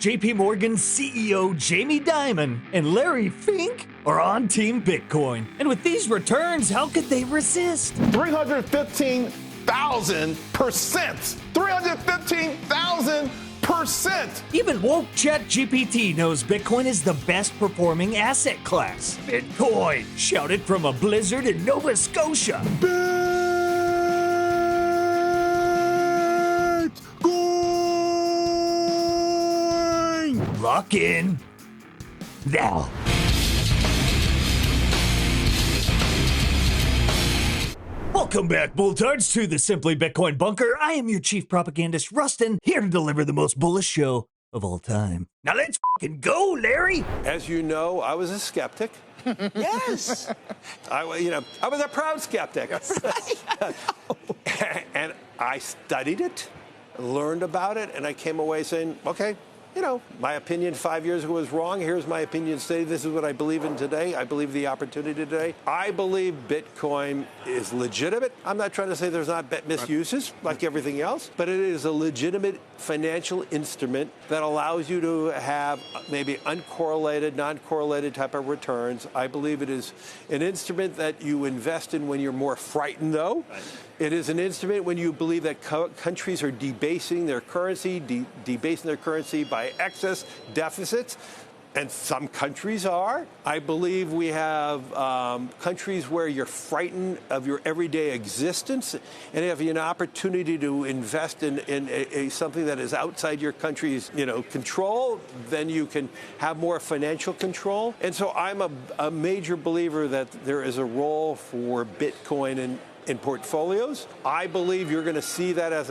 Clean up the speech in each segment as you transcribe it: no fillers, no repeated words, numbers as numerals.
JPMorgan CEO Jamie Dimon and Larry Fink are on Team Bitcoin. And with these returns, how could they resist? 315,000%. 315,000%. Even woke ChatGPT knows Bitcoin is the best performing asset class. Bitcoin, shouted from a blizzard in Nova Scotia. Lock in now. Welcome back, Bulltards, to the Simply Bitcoin Bunker. I am your chief propagandist, Rustin, here to deliver the most bullish show of all time. Now let's fucking go, Larry. As you know, I was a skeptic. Yes. I was a proud skeptic. And I studied it, learned about it, and I came away saying, okay, my opinion 5 years ago was wrong. Here's my opinion today. This is what I believe in today. I believe the opportunity today. I believe Bitcoin is legitimate. I'm not trying to say there's not misuses like everything else, but it is a legitimate financial instrument that allows you to have maybe uncorrelated, non-correlated type of returns. I believe it is an instrument that you invest in when you're more frightened, though. Right. It is an instrument when you believe that countries are debasing their currency, debasing their currency by excess deficits, and some countries are. I believe we have countries where you're frightened of your everyday existence, and if you have an opportunity to invest in something that is outside your country's control, then you can have more financial control. And so I'm a major believer that there is a role for Bitcoin in portfolios. I believe you're going to see that as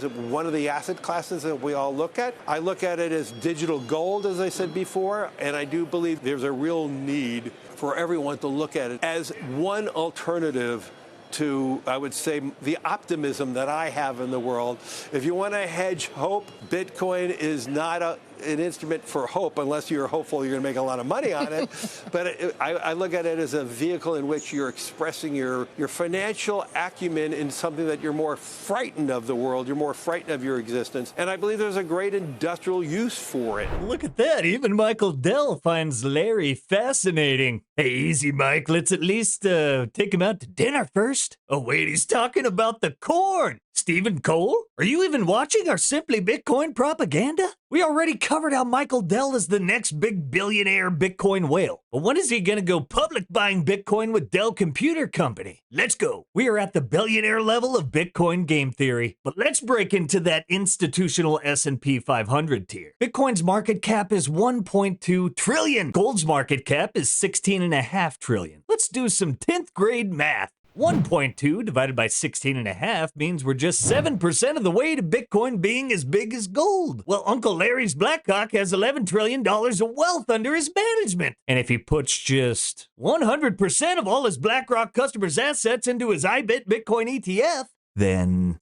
one of the asset classes that we all look at. I look at it as digital gold, as I said before, and I do believe there's a real need for everyone to look at it as one alternative to, I would say, the optimism that I have in the world. If you want to hedge hope, Bitcoin is not an instrument for hope unless you're hopeful you're going to make a lot of money on it. But I look at it as a vehicle in which you're expressing your financial acumen in something that you're more frightened of the world, you're more frightened of your existence. And I believe there's a great industrial use for it. Look at that. Even Michael Dell finds Larry fascinating. Hey, easy, Mike. Let's at least take him out to dinner first. Oh, wait, he's talking about the corn. Stephen Cole? Are you even watching our Simply Bitcoin propaganda? We already covered how Michael Dell is the next big billionaire Bitcoin whale. But when is he gonna go public buying Bitcoin with Dell Computer Company? Let's go. We are at the billionaire level of Bitcoin game theory, but let's break into that institutional S&P 500 tier. Bitcoin's market cap is 1.2 trillion. Gold's market cap is 16.5 trillion. Let's do some 10th grade math. 1.2 divided by 16.5 means we're just 7% of the way to Bitcoin being as big as gold. Well, Uncle Larry's Blackhawk has $11 trillion of wealth under his management. And if he puts just 100% of all his BlackRock customers' assets into his iBit Bitcoin ETF, then...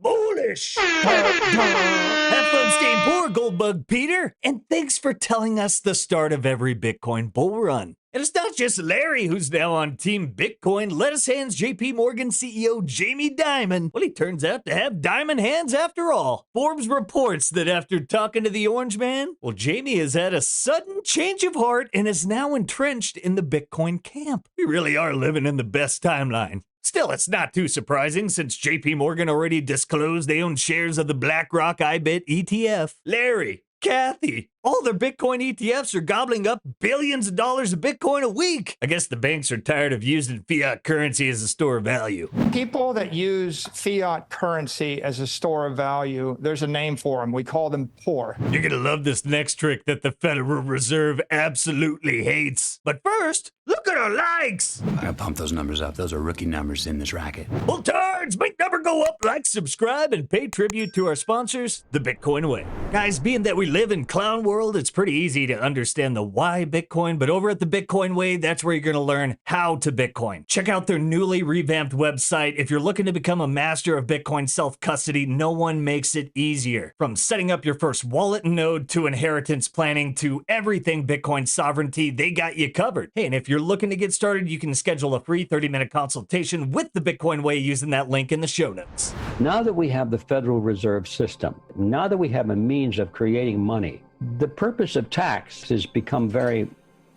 bullish! Have fun staying poor, Goldbug Peter! And thanks for telling us the start of every Bitcoin bull run. And it's not just Larry who's now on Team Bitcoin. Lettuce Hands JPMorgan CEO Jamie Dimon. Well, he turns out to have diamond hands after all. Forbes reports that after talking to the Orange Man, well, Jamie has had a sudden change of heart and is now entrenched in the Bitcoin camp. We really are living in the best timeline. Still, it's not too surprising since JPMorgan already disclosed they own shares of the BlackRock iBit ETF. Larry, Kathy, all their Bitcoin ETFs are gobbling up billions of dollars of Bitcoin a week. I guess the banks are tired of using fiat currency as a store of value. People that use fiat currency as a store of value, there's a name for them. We call them poor. You're gonna love this next trick that the Federal Reserve absolutely hates. But first, look at our likes. I gotta pump those numbers up. Those are rookie numbers in this racket. Bulltards, make number go up, like, subscribe, and pay tribute to our sponsors, the Bitcoin Way. Guys, being that we live in clown world, it's pretty easy to understand the why Bitcoin, but over at the Bitcoin Way, that's where you're going to learn how to Bitcoin. Check out their newly revamped website. If you're looking to become a master of Bitcoin self-custody, no one makes it easier. From setting up your first wallet node to inheritance planning to everything Bitcoin sovereignty, they got you covered. Hey, and if you're looking looking to get started, you can schedule a free 30-minute consultation with the Bitcoin Way using that link in the show notes. Now that we have the Federal Reserve System, now that we have a means of creating money, the purpose of tax has become very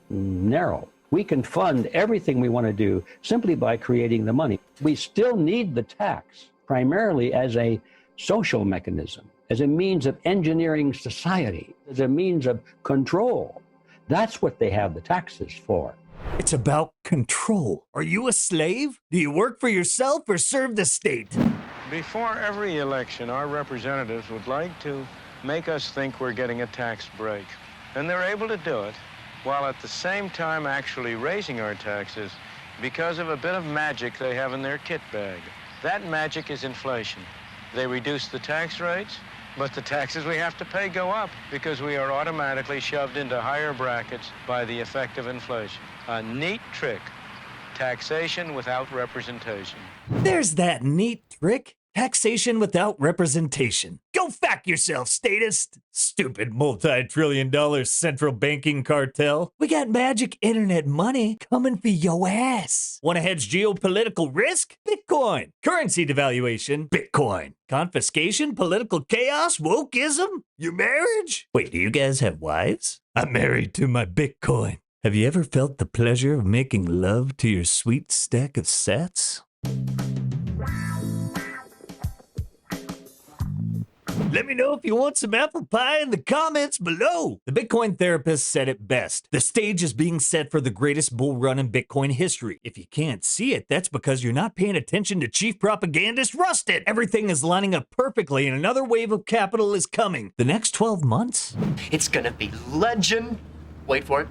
narrow. We can fund everything we want to do simply by creating the money. We still need the tax primarily as a social mechanism, as a means of engineering society, as a means of control. That's what they have the taxes for. It's about control. Are you a slave? Do you work for yourself or serve the state? Before every election, our representatives would like to make us think we're getting a tax break. And they're able to do it while at the same time actually raising our taxes because of a bit of magic they have in their kit bag. That magic is inflation. They reduce the tax rates, but the taxes we have to pay go up because we are automatically shoved into higher brackets by the effect of inflation. A neat trick. Taxation without representation. There's that neat trick. Taxation without representation. Go fuck yourself, statist. Stupid multi-trillion-dollar central banking cartel. We got magic internet money coming for your ass. Want to hedge geopolitical risk? Bitcoin. Currency devaluation? Bitcoin. Confiscation? Political chaos? Wokeism? Your marriage? Wait, do you guys have wives? I'm married to my Bitcoin. Have you ever felt the pleasure of making love to your sweet stack of sats? Let me know if you want some apple pie in the comments below. The Bitcoin therapist said it best. The stage is being set for the greatest bull run in Bitcoin history. If you can't see it, that's because you're not paying attention to chief propagandist Rusted. Everything is lining up perfectly and another wave of capital is coming. The next 12 months? It's gonna be legend. Wait for it.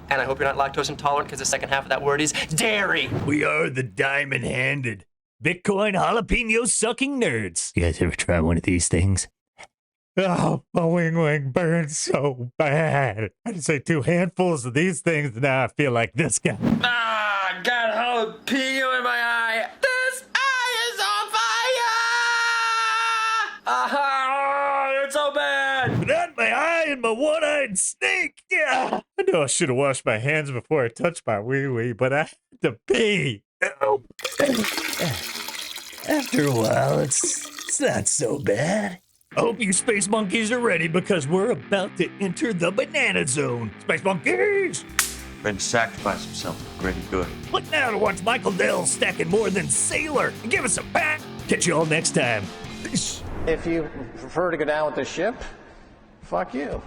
And I hope you're not lactose intolerant because the second half of that word is dairy. We are the diamond-handed Bitcoin jalapeno-sucking nerds. You guys ever try one of these things? Oh, my wing burns so bad. I just ate 2 handfuls of these things and now I feel like this guy. Ah, got jalapeno in my eye. This eye is on fire! Ah, it's so bad. But not my eye and my one-eyed snake. Yeah. I know I should have washed my hands before I touched my wee-wee, but I had to pee. Oh. After a while, it's not so bad. I hope you space monkeys are ready because we're about to enter the banana zone. Space monkeys! Been sacrificing something pretty good. Click now to watch Michael Dell stacking more than Sailor and give us a pat. Catch you all next time. Peace. If you prefer to go down with the ship, fuck you.